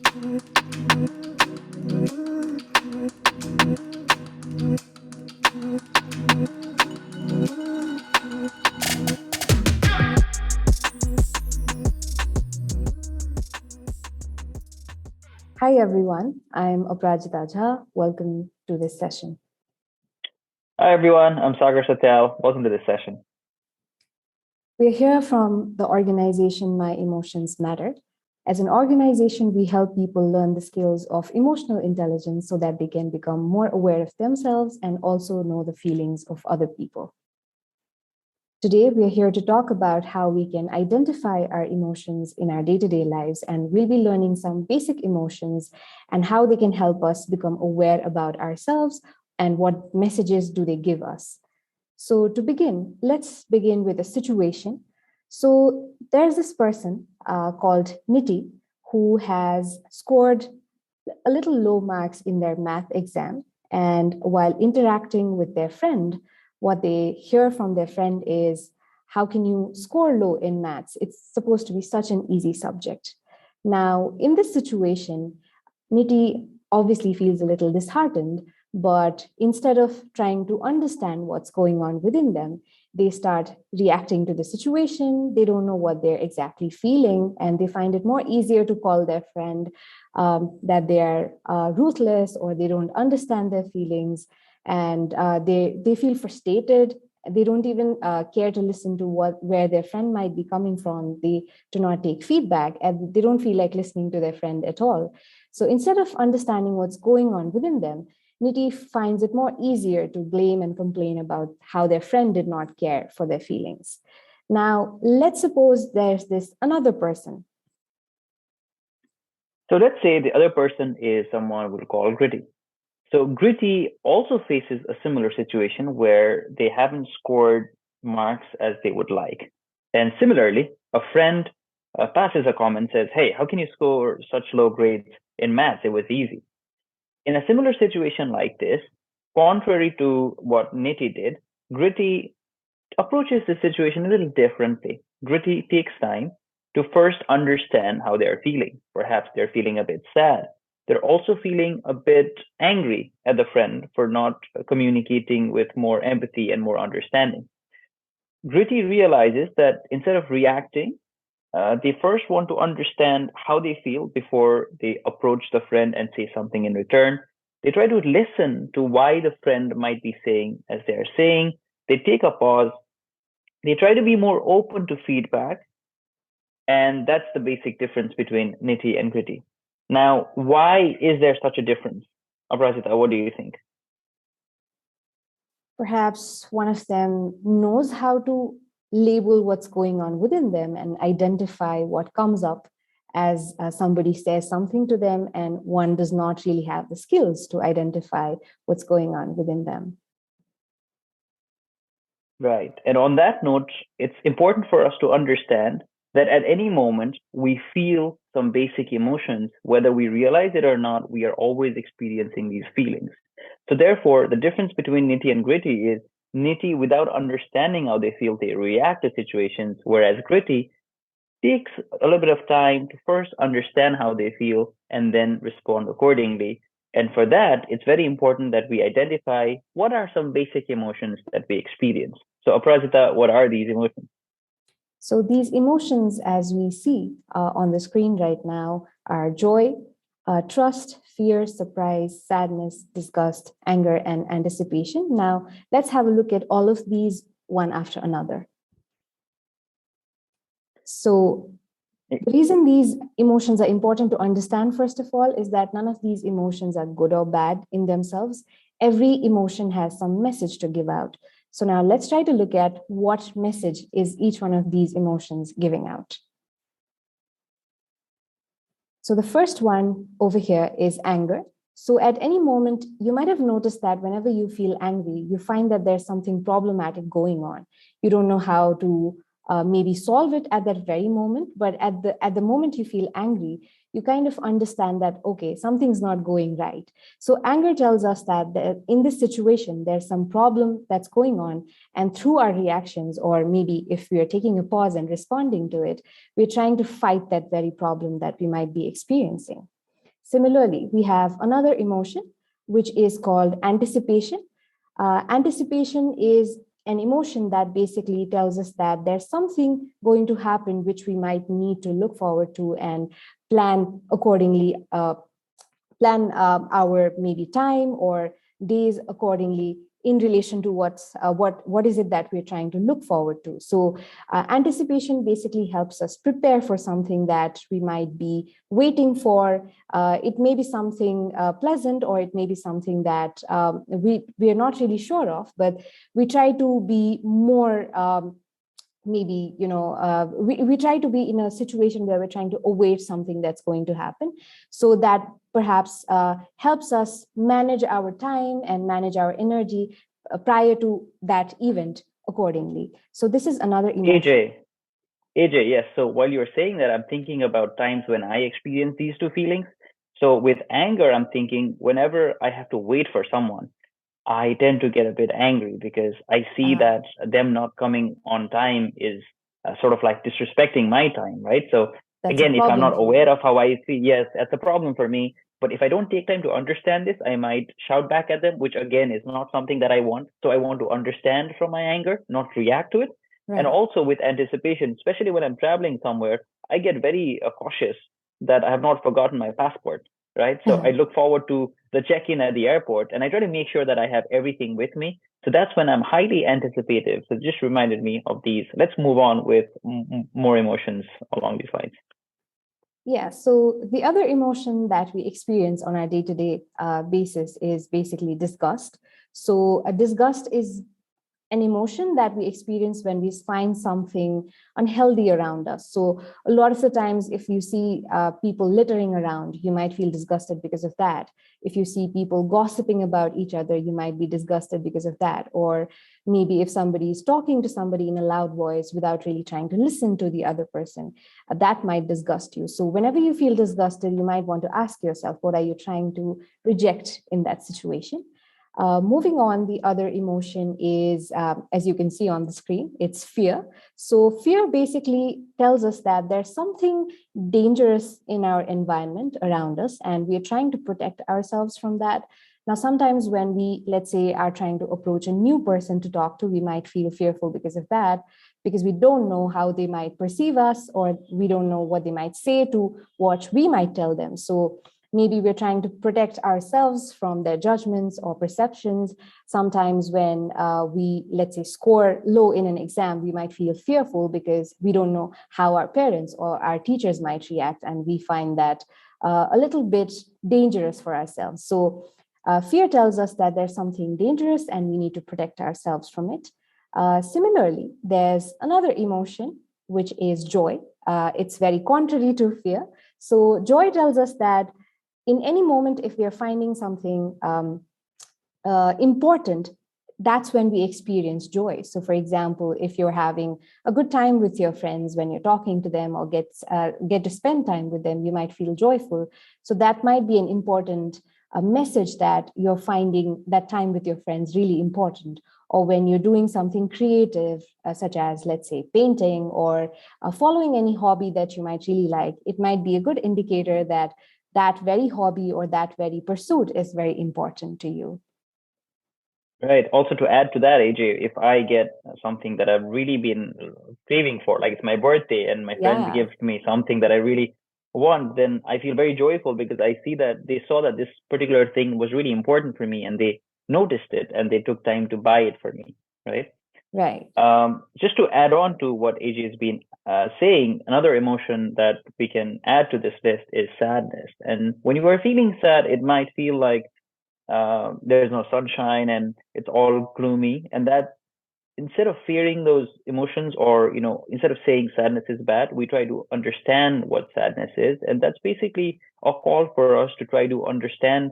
Hi everyone, I'm Aprajita Jha. Welcome to this session. Hi everyone, I'm Sagar Satyal. Welcome to this session. We're here from the organization My Emotions Matter. As an organization, we help people learn the skills of emotional intelligence so that they can become more aware of themselves and also know the feelings of other people. Today, we're here to talk about how we can identify our emotions in our day to day lives, and we'll be learning some basic emotions and how they can help us become aware about ourselves and what messages do they give us. So, to begin, let's begin with a situation. So, there's this person called Niti who has scored a little low marks in their math exam. And while interacting with their friend, what they hear from their friend is, how can you score low in maths? It's supposed to be such an easy subject. Now, in this situation, Niti obviously feels a little disheartened, but instead of trying to understand what's going on within them, they start reacting to the situation. They don't know what they're exactly feeling, and they find it more easier to call their friend that they are ruthless or they don't understand their feelings, and they feel frustrated. They don't even care to listen to where their friend might be coming from. They do not take feedback, and they don't feel like listening to their friend at all. So instead of understanding what's going on within them, Niti finds it more easier to blame and complain about how their friend did not care for their feelings. Now, let's suppose there's this another person. So let's say the other person is someone we'll call Gritty. So Gritty also faces a similar situation where they haven't scored marks as they would like. And similarly, a friend passes a comment, says, "Hey, how can you score such low grades in maths? It was easy." In a similar situation like this, contrary to what Nitty did, Gritty approaches the situation a little differently. Gritty takes time to first understand how they're feeling. Perhaps they're feeling a bit sad. They're also feeling a bit angry at the friend for not communicating with more empathy and more understanding. Gritty realizes that instead of reacting, they first want to understand how they feel before they approach the friend and say something in return. They try to listen to why the friend might be saying as they're saying. They take a pause. They try to be more open to feedback, and that's the basic difference between Nitty and Gritty. Now, why is there such a difference? Aparajita, what do you think? Perhaps one of them knows how to label what's going on within them and identify what comes up as somebody says something to them, and one does not really have the skills to identify what's going on within them. Right. And on that note, it's important for us to understand that at any moment we feel some basic emotions, whether we realize it or not, we are always experiencing these feelings. So therefore, the difference between Nitty and Gritty is Nitty, without understanding how they feel, they react to situations, whereas Gritty takes a little bit of time to first understand how they feel and then respond accordingly. And for that, it's very important that we identify what are some basic emotions that we experience. So, Aparajita, what are these emotions? So these emotions, as we see on the screen right now, are joy, trust, fear, surprise, sadness, disgust, anger, and anticipation. Now, let's have a look at all of these one after another. So the reason these emotions are important to understand, first of all, is that none of these emotions are good or bad in themselves. Every emotion has some message to give out. So now let's try to look at what message is each one of these emotions giving out. So the first one over here is anger. So at any moment, you might have noticed that whenever you feel angry, you find that there's something problematic going on. You don't know how to maybe solve it at that very moment, but at the moment you feel angry, you kind of understand that, okay, something's not going right. So anger tells us that in this situation, there's some problem that's going on. And through our reactions, or maybe if we are taking a pause and responding to it, we're trying to fight that very problem that we might be experiencing. Similarly, we have another emotion, which is called anticipation. Anticipation is an emotion that basically tells us that there's something going to happen which we might need to look forward to and plan accordingly, plan our maybe time or days accordingly in relation to what is it that we're trying to look forward to. So anticipation basically helps us prepare for something that we might be waiting for. It may be something pleasant, or it may be something that we are not really sure of, but we try to be more maybe we try to be in a situation where we're trying to await something that's going to happen, so that perhaps helps us manage our time and manage our energy prior to that event accordingly. So this is another emotion. AJ, AJ, yes. So while you're saying that, I'm thinking about times when I experience these two feelings. So with anger, I'm thinking whenever I have to wait for someone, I tend to get a bit angry because I see uh, that them not coming on time is sort of like disrespecting my time, right? So that's a again, if I'm problem not for you. aware of how I see, yes, that's a problem for me. But if I don't take time to understand this, I might shout back at them, which again is not something that I want. So I want to understand from my anger, not react to it. And Right. also with anticipation, especially when I'm traveling somewhere, I get very cautious that I have not forgotten my passport, right? So I look forward to the check-in at the airport, and I try to make sure that I have everything with me. So that's when I'm highly anticipative. So it just reminded me of these. Let's move on with more emotions along these lines. Yeah, so the other emotion that we experience on our day-to-day basis is basically disgust. So a disgust is an emotion that we experience when we find something unhealthy around us. So a lot of the times, if you see people littering around, you might feel disgusted because of that. If you see people gossiping about each other, you might be disgusted because of that. Or maybe if somebody is talking to somebody in a loud voice without really trying to listen to the other person, that might disgust you. So whenever you feel disgusted, you might want to ask yourself, what are you trying to reject in that situation? Moving on, the other emotion is, as you can see on the screen, it's fear. So, fear basically tells us that there's something dangerous in our environment around us, and we are trying to protect ourselves from that. Now, sometimes when we, let's say, are trying to approach a new person to talk to, we might feel fearful because of that, because we don't know how they might perceive us, or we don't know what they might say to what we might tell them. So, maybe we're trying to protect ourselves from their judgments or perceptions. Sometimes when we, let's say, score low in an exam, we might feel fearful because we don't know how our parents or our teachers might react, and we find that a little bit dangerous for ourselves. So fear tells us that there's something dangerous and we need to protect ourselves from it. Similarly, there's another emotion, which is joy. It's very contrary to fear. So joy tells us that in any moment, if we are finding something important, that's when we experience joy. So, for example, if you're having a good time with your friends when you're talking to them, or get to spend time with them, you might feel joyful. So that might be an important message that you're finding that time with your friends really important. Or when you're doing something creative, such as, let's say, painting, or following any hobby that you might really like, it might be a good indicator that that very hobby or that very pursuit is very important to you. Right. Also, to add to that, AJ, if I get something that I've really been craving for, like it's my birthday and my friends Yeah, give me something that I really want, then I feel very joyful because I see that they saw that this particular thing was really important for me and they noticed it and they took time to buy it for me. Right. right. Just to add on to what AJ has been saying, another emotion that we can add to this list is sadness. And when you are feeling sad, it might feel like there's no sunshine and it's all gloomy. And that instead of fearing those emotions, or instead of saying sadness is bad, we try to understand what sadness is. And that's basically a call for us to try to understand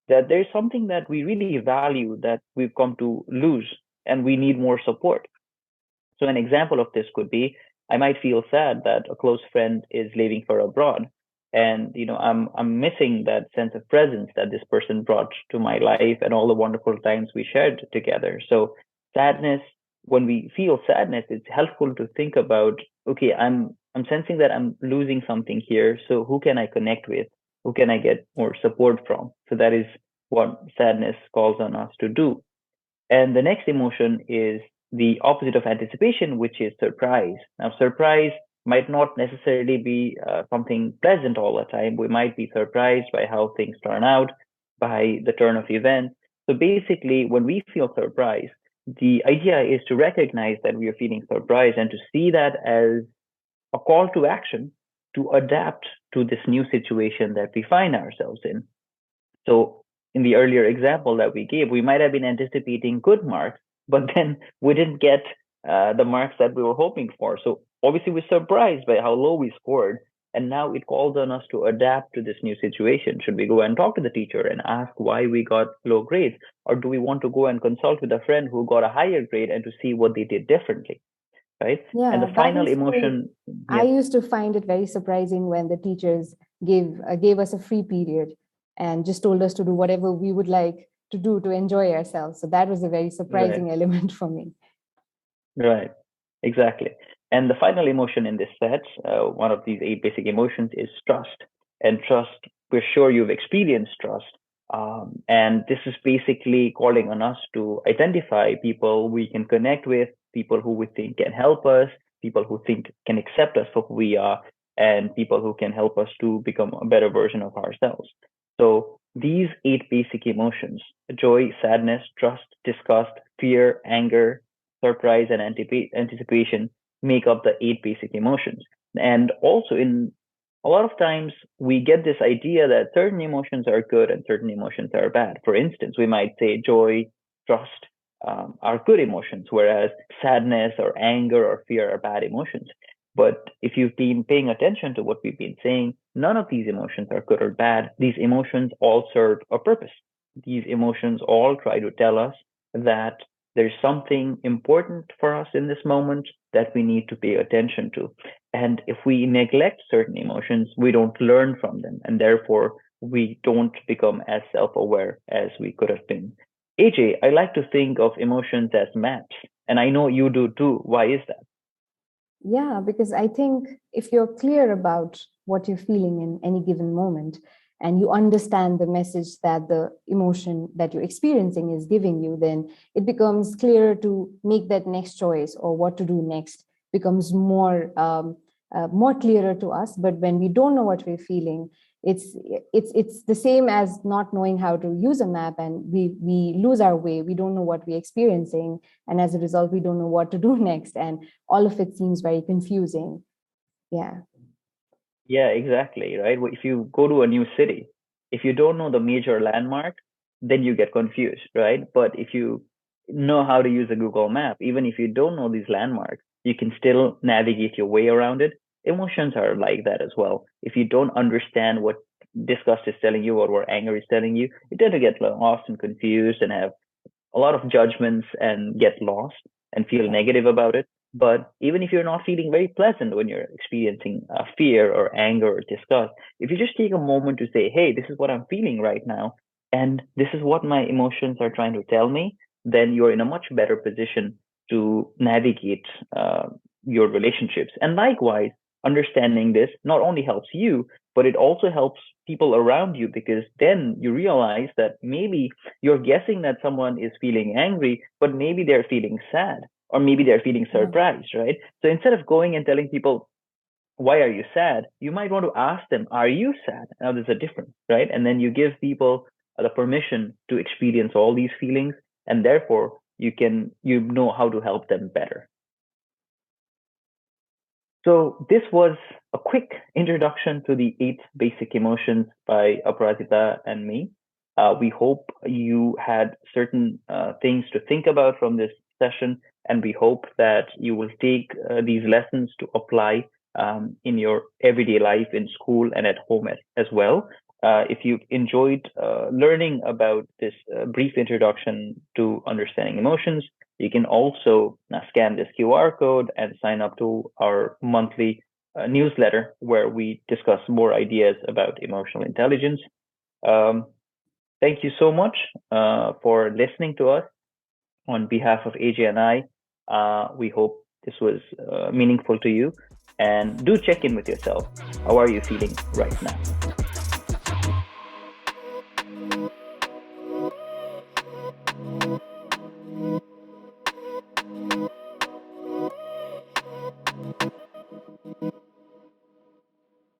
that there's something that we really value that we've come to lose and we need more support. So an example of this could be, I might feel sad that a close friend is leaving for abroad, and I'm missing that sense of presence that this person brought to my life and all the wonderful times we shared together. So sadness, when we feel sadness, it's helpful to think about, okay, I'm sensing that I'm losing something here. So who can I connect with? Who can I get more support from? So that is what sadness calls on us to do. And the next emotion is the opposite of anticipation, which is surprise. Now, surprise might not necessarily be something pleasant all the time. We might be surprised by how things turn out, by the turn of events. So basically, when we feel surprise, the idea is to recognize that we are feeling surprise and to see that as a call to action to adapt to this new situation that we find ourselves in. So in the earlier example that we gave, we might have been anticipating good marks, but then we didn't get the marks that we were hoping for. So obviously we're surprised by how low we scored. And now it calls on us to adapt to this new situation. Should we go and talk to the teacher and ask why we got low grades? Or do we want to go and consult with a friend who got a higher grade and to see what they did differently? Right? And the Yeah, that final is why emotion, I yes, used to find it very surprising when the teachers gave us a free period and just told us to do whatever we would like to do to enjoy ourselves. So that was a very right. surprising element for me. Right, exactly. And the final emotion in this set, one of these eight basic emotions, is trust. And trust, we're sure you've experienced trust. And this is basically calling on us to identify people we can connect with, people who we think can help us, people who think can accept us for who we are, and people who can help us to become a better version of ourselves. So these eight basic emotions, joy, sadness, trust, disgust, fear, anger, surprise, and anticipation make up the eight basic emotions. And also, in a lot of times, we get this idea that certain emotions are good and certain emotions are bad. For instance, we might say joy, trust are good emotions, whereas sadness or anger or fear are bad emotions. But if you've been paying attention to what we've been saying, none of these emotions are good or bad. These emotions all serve a purpose. These emotions all try to tell us that there's something important for us in this moment that we need to pay attention to. And if we neglect certain emotions, we don't learn from them. And therefore, we don't become as self aware as we could have been. AJ, I like to think of emotions as maps. And I know you do too. Why is that? Yeah, because I think if you're clear about what you're feeling in any given moment and you understand the message that the emotion that you're experiencing is giving you, then it becomes clearer to make that next choice or what to do next becomes more clearer to us. But when we don't know what we're feeling, it's it's the same as not knowing how to use a map and we lose our way. We don't know what we're experiencing, and as a result, we don't know what to do next. And all of it seems very confusing. Yeah. Yeah, exactly, right? If you go to a new city, if you don't know the major landmark, then you get confused, right? But if you know how to use a Google map, even if you don't know these landmarks, you can still navigate your way around it. Emotions are like that as well. If you don't understand what disgust is telling you or what anger is telling you tend to get lost and confused and have a lot of judgments and get lost and feel Yeah. negative about it. But even if you're not feeling very pleasant when you're experiencing fear or anger or disgust, if you just take a moment to say, hey, this is what I'm feeling right now, and this is what my emotions are trying to tell me, then you're in a much better position to navigate your relationships. And likewise, understanding this not only helps you, but it also helps people around you because then you realize that maybe you're guessing that someone is feeling angry, but maybe they're feeling sad or maybe they're feeling Yeah. surprised, right? So instead of going and telling people, why are you sad? You might want to ask them, are you sad? Now there's a difference, right? And then you give people the permission to experience all these feelings, and therefore you know how to help them better. So this was a quick introduction to the eight basic emotions by Aparajita and me. We hope you had certain things to think about from this session, and we hope that you will take these lessons to apply in your everyday life in school and at home as well. If you enjoyed learning about this brief introduction to understanding emotions, you can also scan this QR code and sign up to our monthly newsletter where we discuss more ideas about emotional intelligence. Um, Thank you so much for listening to us on behalf of AJ and I. We hope this was meaningful to you. And do check in with yourself. How are you feeling right now?